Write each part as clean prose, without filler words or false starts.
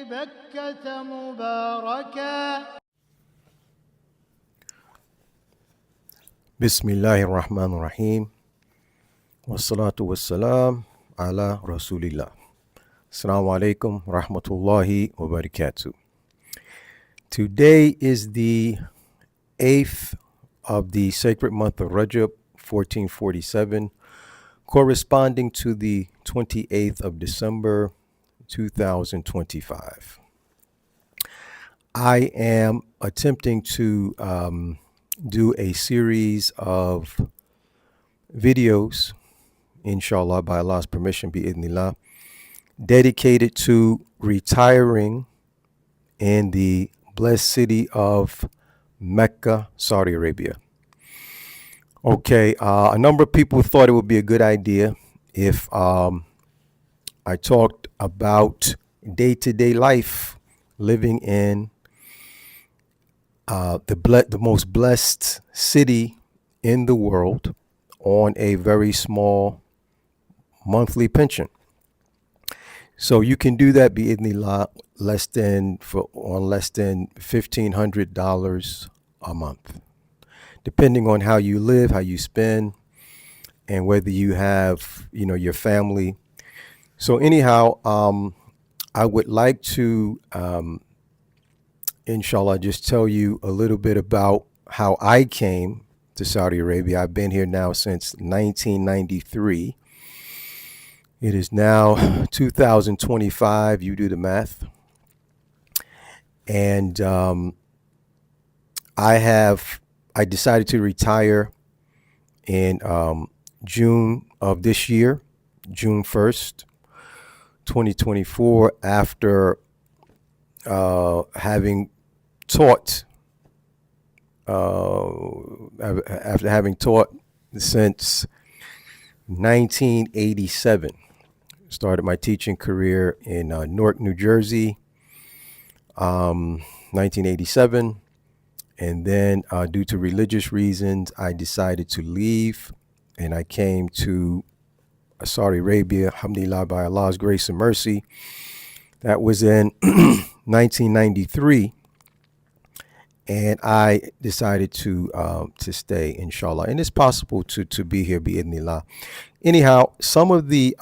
ببكة مباركا. Bismillahirrahmanirrahim. Wassalatu wassalam ala Rasulillah. Assalamu alaikum rahmatullahi wa barakatuh. Today is the 8th of the sacred month of Rajab, 1447, corresponding to the 28th of December, 2025. I am attempting to do a series of videos, inshallah, by Allah's permission, bi'idhnillah, dedicated to retiring in the blessed city of Mecca, Saudi Arabia. Okay, a number of people thought it would be a good idea if I talked about day-to-day life living in the most blessed city in the world on a very small monthly pension. So you can do that bi'idhnillah on less than $1,500 a month, depending on how you live, how you spend, and whether you have, your family. So anyhow, I would like to, inshallah, just tell you a little bit about how I came to Saudi Arabia. I've been here now since 1993. It is now 2025. You do the math. And I decided to retire in June of this year, June 1st, 2024, after having taught since 1987. Started my teaching career in Newark, New Jersey, 1987. And then due to religious reasons, I decided to leave, and I came to Saudi Arabia, alhamdulillah, by Allah's grace and mercy. That was in 1993. And I decided to stay, inshallah. And it's possible to be here, bi'idhnillah. Anyhow, some of the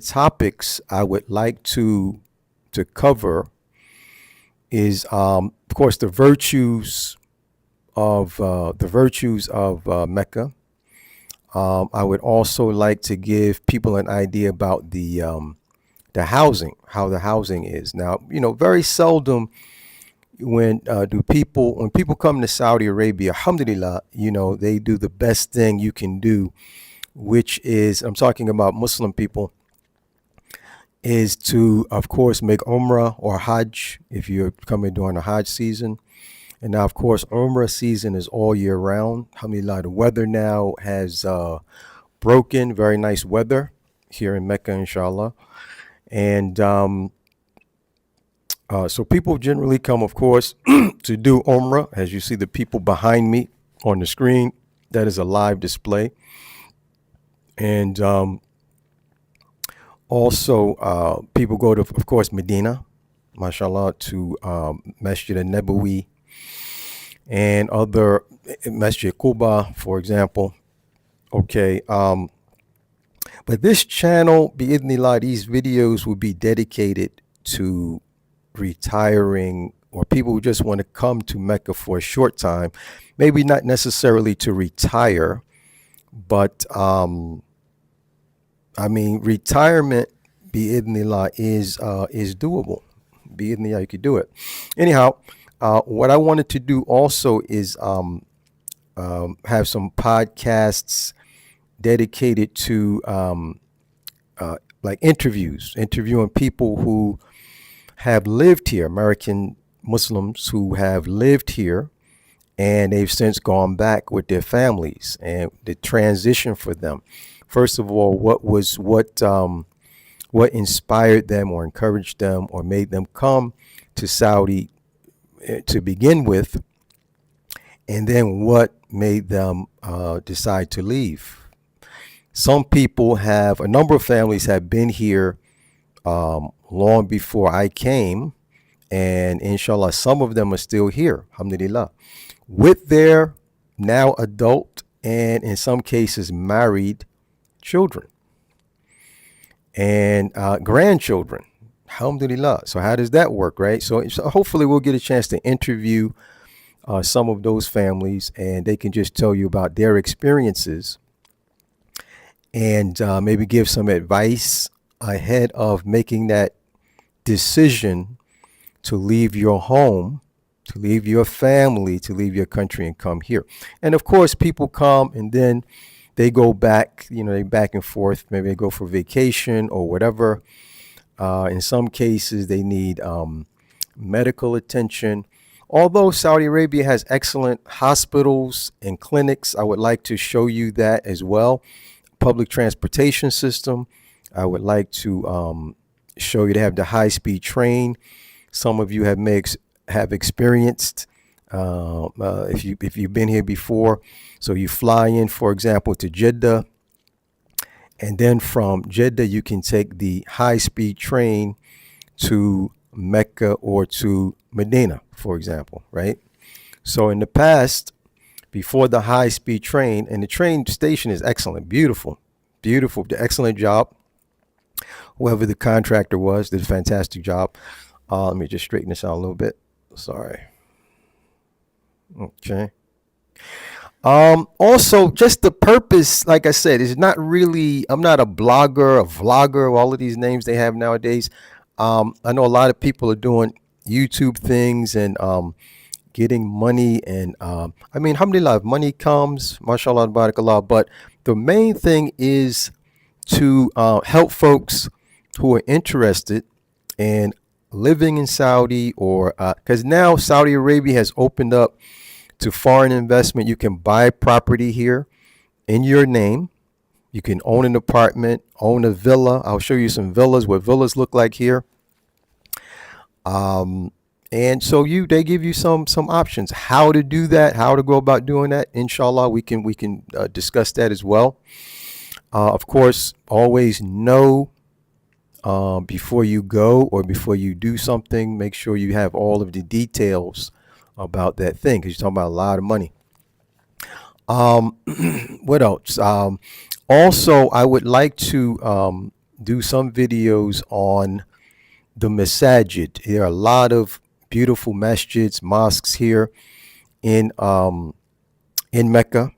topics I would like to cover is, of course, the virtues of Mecca. I would also like to give people an idea about the housing, how the housing is now. Very seldom when people come to Saudi Arabia, alhamdulillah, they do the best thing you can do, which is, I'm talking about Muslim people, is to, of course, make Umrah or Hajj if you're coming during the Hajj season. And now, of course, Umrah season is all year round. Alhamdulillah, the weather now has broken. Very nice weather here in Mecca, inshallah. And so people generally come, of course, to do Umrah. As you see the people behind me on the screen, that is a live display. And also people go to, of course, Medina, mashallah, to Masjid al-Nabawi and other Masjid Quba, for example. Okay. But this channel, bi'idhnillah, these videos will be dedicated to retiring, or people who just want to come to Mecca for a short time, maybe not necessarily to retire, but retirement, bi'idhnillah, is doable. Bi'idhnillah, you could do it. Anyhow, what I wanted to do also is have some podcasts dedicated to like interviewing people who have lived here, American Muslims who have lived here, and they've since gone back with their families, and the transition for them. First of all, what inspired them or encouraged them or made them come to Saudi to begin with, and then what made them decide to leave. A number of families have been here long before I came. And inshallah, some of them are still here, alhamdulillah, with their now adult and in some cases married children and grandchildren. Alhamdulillah. So how does that work, right? So hopefully we'll get a chance to interview some of those families, and they can just tell you about their experiences and maybe give some advice ahead of making that decision to leave your home, to leave your family, to leave your country and come here. And of course, people come and then they go back, they back and forth. Maybe they go for vacation or whatever. In some cases, they need medical attention. Although Saudi Arabia has excellent hospitals and clinics, I would like to show you that as well. Public transportation system. I would like to show you they have the high-speed train. Some of you have experienced if you've been here before. So you fly in, for example, to Jeddah, and then from Jeddah you can take the high-speed train to Mecca or to Medina, for example, right? So in the past, before the high-speed train, and the train station is excellent, beautiful, excellent job. Whoever the contractor was did a fantastic job. Let me just straighten this out a little bit. Sorry. Okay. Also, just the purpose, like I said, is not really, I'm not a blogger, a vlogger, all of these names they have nowadays. I know a lot of people are doing YouTube things and getting money. And I mean, alhamdulillah, if money comes, mashallah, barakallah. But the main thing is to help folks who are interested in living in Saudi, or because now Saudi Arabia has opened up to foreign investment. You can buy property here in your name. You can own an apartment, own a villa. I'll show you some villas, what villas look like here. And so they give you some options how to do that, how to go about doing that. Inshallah, we can discuss that as well. Of course, always know before you go or before you do something, make sure you have all of the details about that thing, because you're talking about a lot of money. What else? Also, I would like to do some videos on the masajid. There are a lot of beautiful masjids, mosques here in Mecca,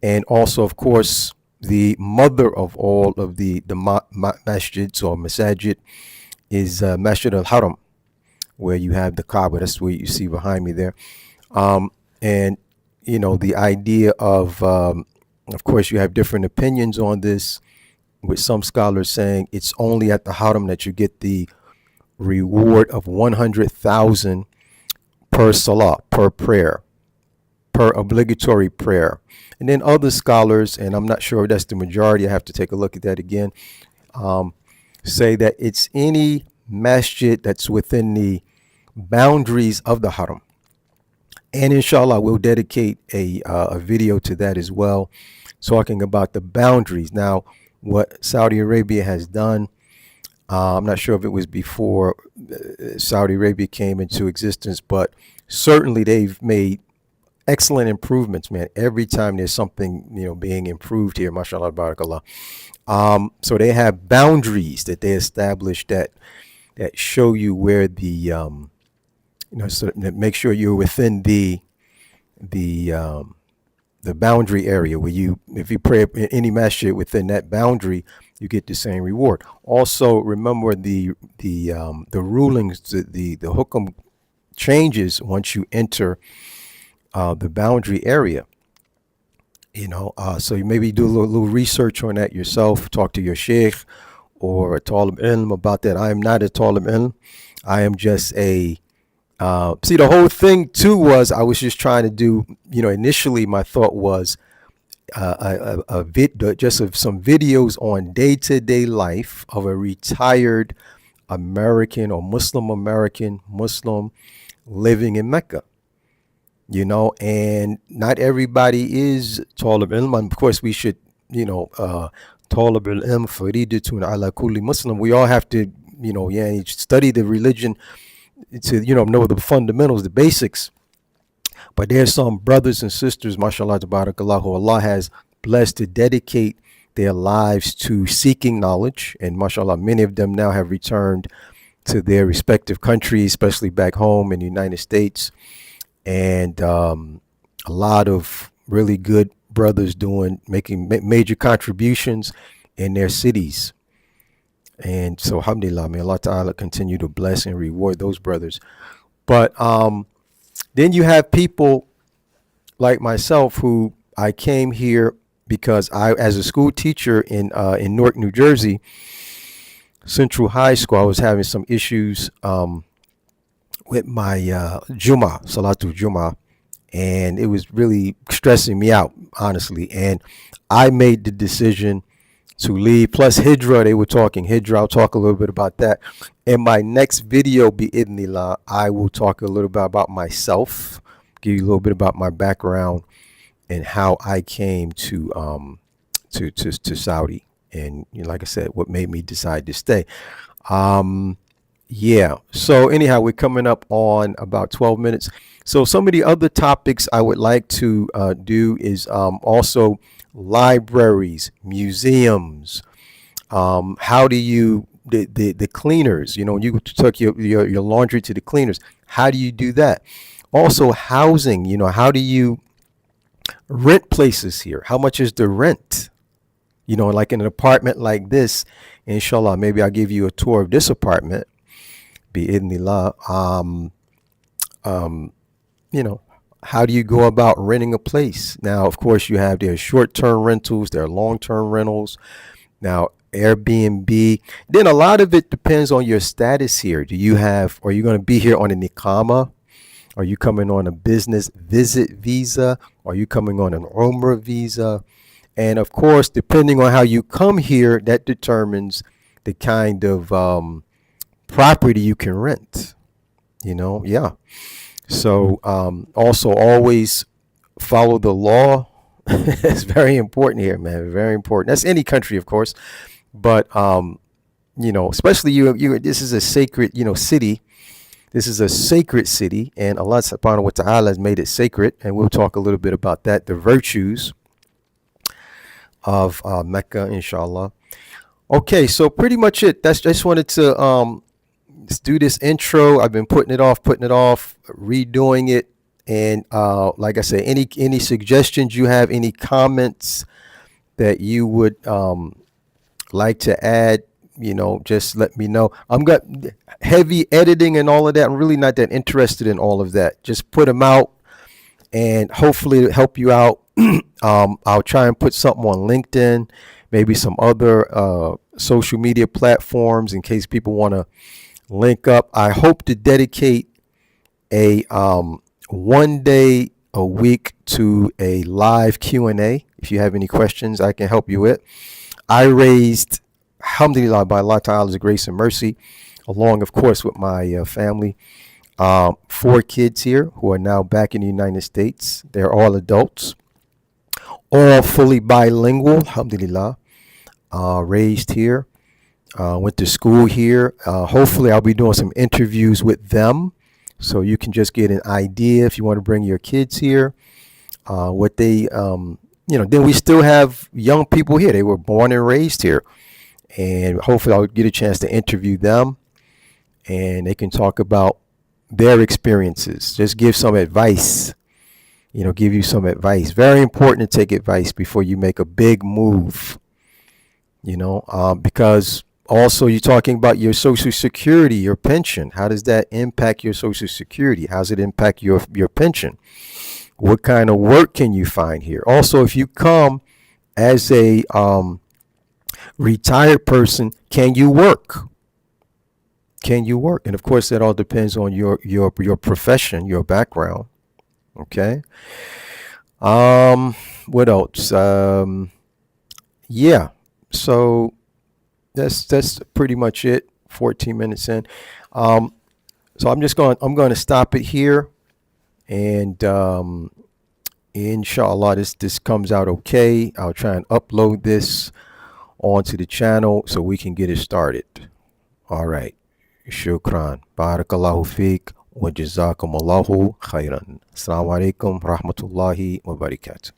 and also, of course, the mother of all of the masjids or masajid is Masjid al-Haram, where you have the Kaaba. That's what you see behind me there. And the idea of course, you have different opinions on this, with some scholars saying it's only at the Haram that you get the reward of 100,000 per salah, per prayer, per obligatory prayer. And then other scholars, and I'm not sure if that's the majority, I have to take a look at that again, say that it's any masjid that's within the boundaries of the Haram. And inshallah, we'll dedicate a video to that as well, talking about the boundaries. Now, what Saudi Arabia has done, I'm not sure if it was before Saudi Arabia came into existence, but certainly they've made excellent improvements, man. Every time there's something, being improved here, mashallah, barakallah. So they have boundaries that they established that show you where the, so that make sure you're within the boundary area where if you pray in any masjid within that boundary, you get the same reward. Also, remember the rulings, the hukum changes once you enter the boundary area. So you maybe do a little research on that yourself. Talk to your sheikh or a talib ilm about that. I am not a talib ilm. I am just a see, the whole thing too was I was just trying to do, initially my thought was just of some videos on day-to-day life of a retired American or Muslim living in Mecca. And not everybody is talib ilm. Of course, we should, talib ilm faridatun ala kulli Muslim. We all have to, yeah, you study the religion to, know the fundamentals, the basics. But there's some brothers and sisters, mashallah, tabarakallah, who Allah has blessed to dedicate their lives to seeking knowledge. And mashallah, many of them now have returned to their respective countries, especially back home in the United States. And a lot of really good brothers making major contributions in their cities. And so, alhamdulillah, may Allah Ta'ala continue to bless and reward those brothers. But then you have people like myself who I came here because as a school teacher in Newark, New Jersey, Central High School, I was having some issues with my Salatul Juma, and it was really stressing me out, honestly. And I made the decision to leave. Plus Hijra, they were talking Hijra. I'll talk a little bit about that. In my next video, bi'idhnillah, I will talk a little bit about myself, give you a little bit about my background and how I came to Saudi. And like I said, what made me decide to stay. Yeah. So anyhow, we're coming up on about 12 minutes. So some of the other topics I would like to do is also libraries, museums. How do you the cleaners? You took your laundry to the cleaners. How do you do that? Also housing. How do you rent places here? How much is the rent? Like in an apartment like this, inshallah, maybe I'll give you a tour of this apartment. Bi'idhnillah. How do you go about renting a place? Now, of course, you have their short-term rentals, their long-term rentals. Now, Airbnb. Then a lot of it depends on your status here. Are you going to be here on an Iqama? Are you coming on a business visit visa? Are you coming on an Umrah visa? And of course, depending on how you come here, that determines the kind of property you can rent. Yeah. So also always follow the law. It's very important here, man. Very important. That's any country, of course. But especially you. This is a sacred, city. This is a sacred city, and Allah subhanahu wa ta'ala has made it sacred. And we'll talk a little bit about that, the virtues of Mecca, inshallah. Okay, so pretty much it. I just wanted to let's do this intro. I've been putting it off, redoing it. And like I said, any suggestions you have, any comments that you would like to add, just let me know. I'm got heavy editing and all of that. I'm really not that interested in all of that. Just put them out and hopefully it'll help you out. I'll try and put something on LinkedIn, maybe some other social media platforms in case people want to link up. I hope to dedicate a 1 day a week to a live Q&A. If you have any questions, I can help you with. I raised, alhamdulillah, by Allah Ta'ala's grace and mercy, along, of course, with my family, 4 kids here who are now back in the United States. They're all adults, all fully bilingual, alhamdulillah, raised here. Went to school here. Hopefully I'll be doing some interviews with them so you can just get an idea if you want to bring your kids here, what they, then we still have young people here. They were born and raised here, and hopefully I'll get a chance to interview them and they can talk about their experiences, just give some advice, give you some advice. Very important to take advice before you make a big move, because also you're talking about your Social Security, your pension. How does that impact your Social Security? How does it impact your pension? What kind of work can you find here? Also, if you come as a retired person, can you work? Can you work? And of course, that all depends on your profession, your background. Okay. What else? Yeah. So that's pretty much it. 14 minutes in. So I'm going to stop it here. And inshallah, this comes out okay. I'll try and upload this onto the channel so we can get it started. All right. Shukran. Barakallahu feek. Wa jazakum Allahu khairan. Assalamu alaikum rahmatullahi wa barakatuh.